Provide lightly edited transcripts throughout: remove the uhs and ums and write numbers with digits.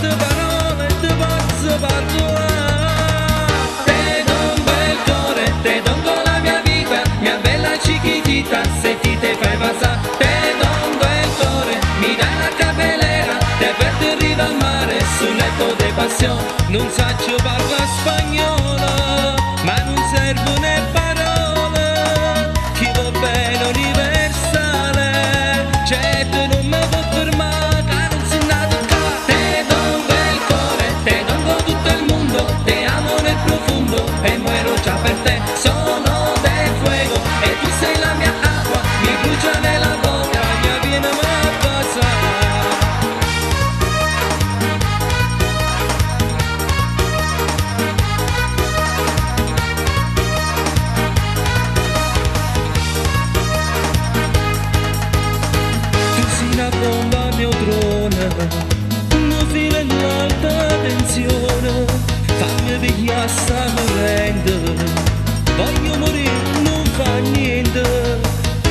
quante parole ti posso parlare. Te do un bel cuore, te do la mia vita, mia bella chiquitita, se ti te fai passare. Te do un bel cuore, mi dai la capelera, te porto in riva al mare, sul letto di passione. Non saccio parla spagnolo, ma non servono né parole, chi va bene universale, certo non mi può fermare, che non sono nato qua. Te do un bel cuore, te do tutto il mondo, te amo nel profondo e muero già per te. Sono del fuego e tu sei la mia acqua, mi brucia nella bocca, mia viene a passare. Una bomba neutrona, un filo in alta tensione, fammi pigliare sta morendo, voglio morire, non fa niente,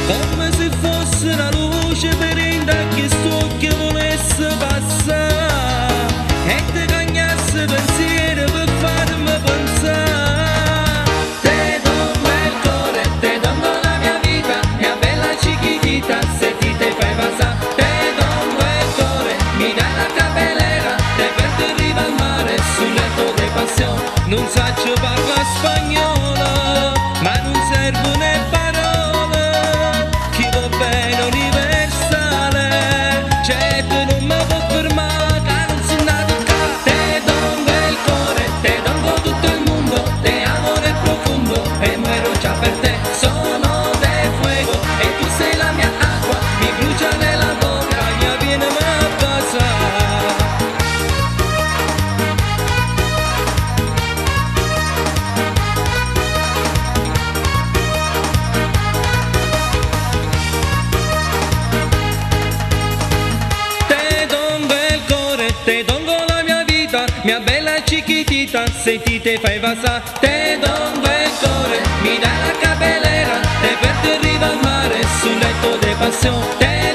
come se fosse una luce perenda che sto che volesse passare, e te cagnasse pensiero per farmi pensare. Te do un bel cuore, te do la mia vita, mia bella chiquitita, se ti te fai passare. Non saccio parla spagnolo, ma non servono né parole, chi va bene universale, certo non mi può fermare, che non sono nato qua. Te do un bel cuore, te do tutto il mondo, te amo nel profondo e muero già per te. Sono del fuego e tu sei la mia acqua, mi brucia nella bocca, mia viene a passare. Te dongo la mia vita, mia bella chiquitita, se ti te fai passare. Te do un bel cuore, mi dai la capelera, te porto in riva al mare, sul letto di passione. Te